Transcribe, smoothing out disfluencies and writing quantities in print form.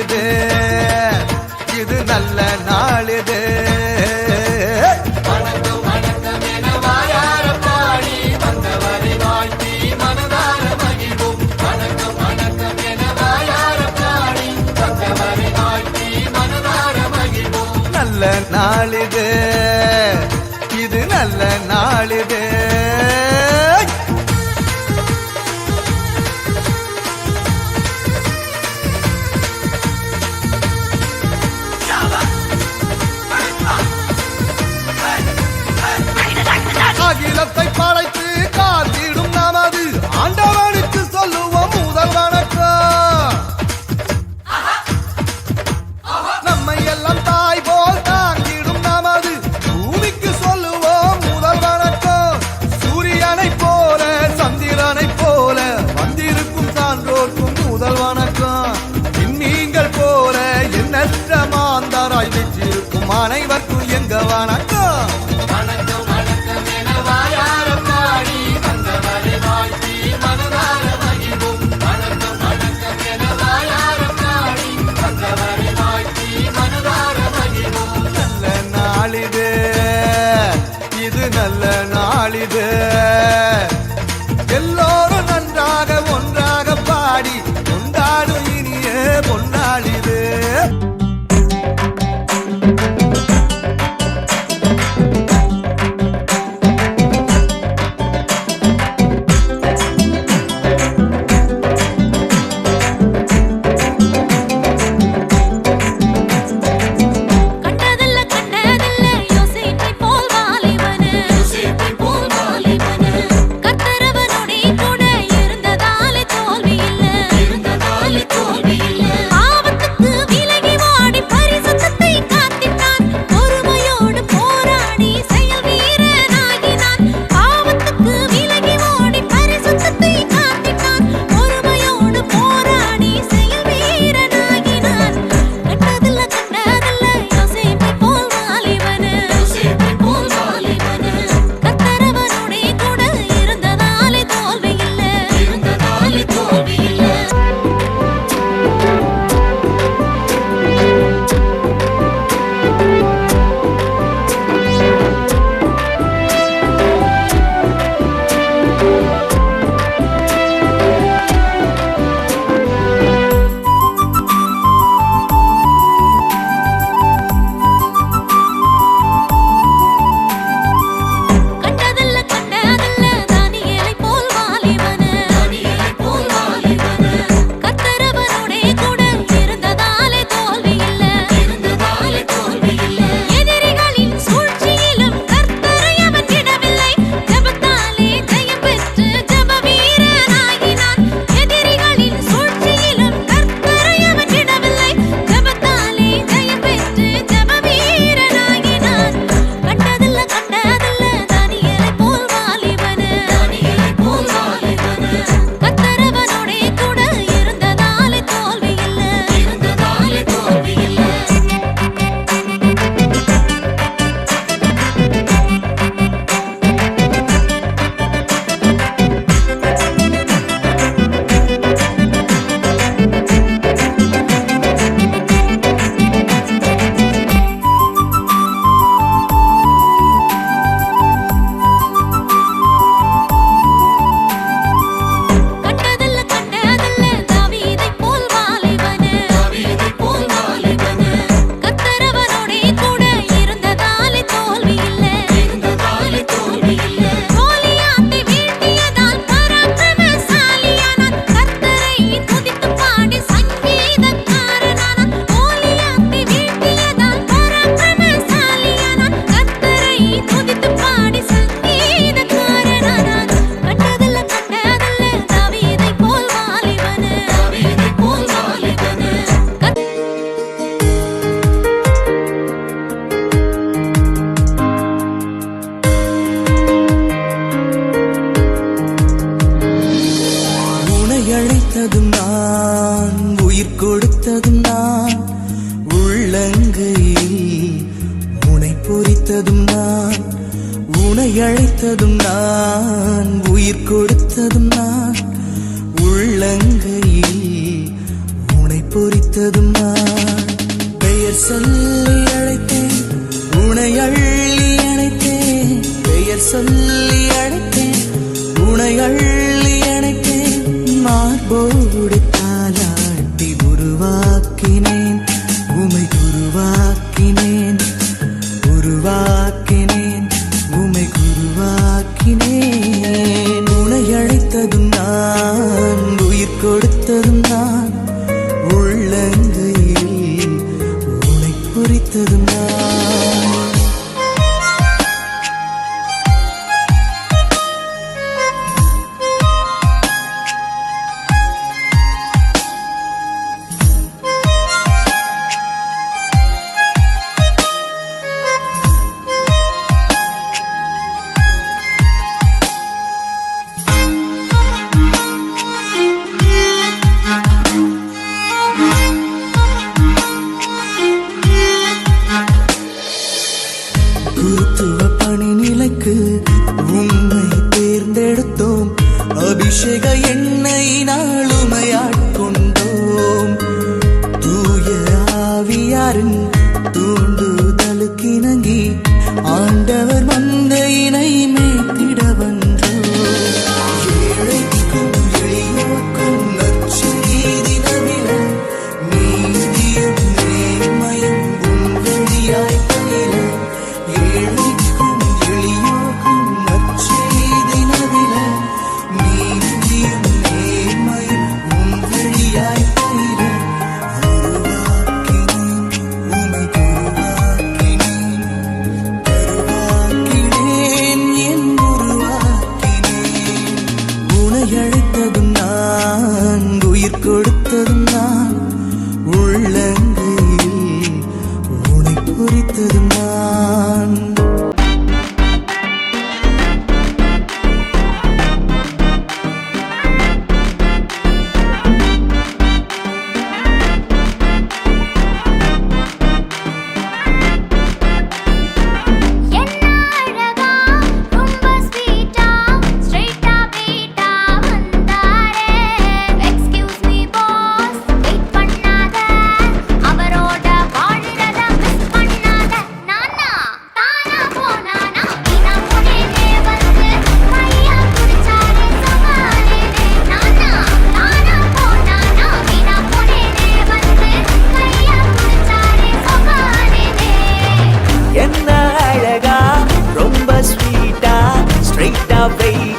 நாளிது, இது நல்ல நாளிது. நல்ல நாளிது, இது நல்ல நாளிது. அகிலத்தை படைத்து காத்திடும் நமது ஆண்டவனுக்கு சொல்லுவோம் முதல் வணக்கம். நம்மை எல்லாம் தாய் போல் தாங்கிடும் நமது பூமிக்கு சொல்லுவோம் முதல் வணக்கம். சூரியனை போல சந்திரனை போல வந்திருக்கும் சான்றோர்க்கும் முதல் வணக்கம். நீங்கள் போல எண்ணற்ற மாந்தராய் வெற்றிருக்கும் அனைவருக்கும் எங்க வணக்கம். இது நல்ல நாளிது, எல்லோரும் நன்றாக ஒன்றாக பாடி கொண்டாடும் இனிய பொன்னாளிது. அழைத்ததும் நான், உயிர் கொடுத்ததும் நான், உள்ளங்கையில் உனை பொறித்ததும் நான், உனை அழைத்ததும் நான், உயிர் கொடுத்ததும் நான், உள்ளங்கையில் உனை பொறித்ததும் நான். பெயர் சொல்லி அழைத்தேன் உனை அள்ளி அணைத்தேன் பெயர் சொல்லி அழைத்தேன் உனை அள்ளி அணைத்தேன் மார்போடு தாலாட்டி உருவாக்கினேன் உமை உருவாக்கினேன் உருவாக்கினேன் உமை உருவாக்கினேன் உனை அழைத்ததும் நான் உயிர் கொடுத்ததும் நான் உள்ளங்கையில் உனை பொறித்ததும் நான் குருத்துவ பணி நிலைக்கு உம்மை தேர்ந்தெடுத்தோம் அபிஷேக எண்ணெயினால் உமையாட்கொண்டோம் தூய ஆவியாரின் தூண்டுதலுக்கிணங்கி ஆண்டவர் மந்தையினை மேய்த்திட வந்தோம் ஏழைக்கும் எளியோர்க்கும் நற்செய்தி நவில நீதியும் நேர்மையும் உன் வழியாய் பயில ஏழைக்கும் எளியோர்க்கும் நற்செய்தி நவில நீதியும் நேர்மையும் உன் வழியாய் பயில உருவாக்கினேன் உமை உருவாக்கினேன் கருவாக்கினேன் என் உருவாக்கினேன் உனை அழைத்ததும் நான் உயிர் கொடுத்ததும் நான் உள்ளங்கையில் உனை பொறித்ததும் நான் என்ன அழகா ரொம்ப ஸ்வீட்டா ஸ்ட்ரைட்டா பீட்டா வந்தாரே எக்ஸ்கியூஸ் மீ பாஸ் வெயிட் பண்ணாத அவரோட வாழறத மிஸ் பண்ணாத நானா தானா போனானா இனா முனேனே வந்து கையா புடிச்சாரே சவாலே நானா தானா போனானா இனா முனேனே வந்து கையா புடிச்சாரே சவாலே என்ன அழகா ரொம்ப ஸ்வீட்டா ஸ்ட்ரைட்டா வெயிட்டா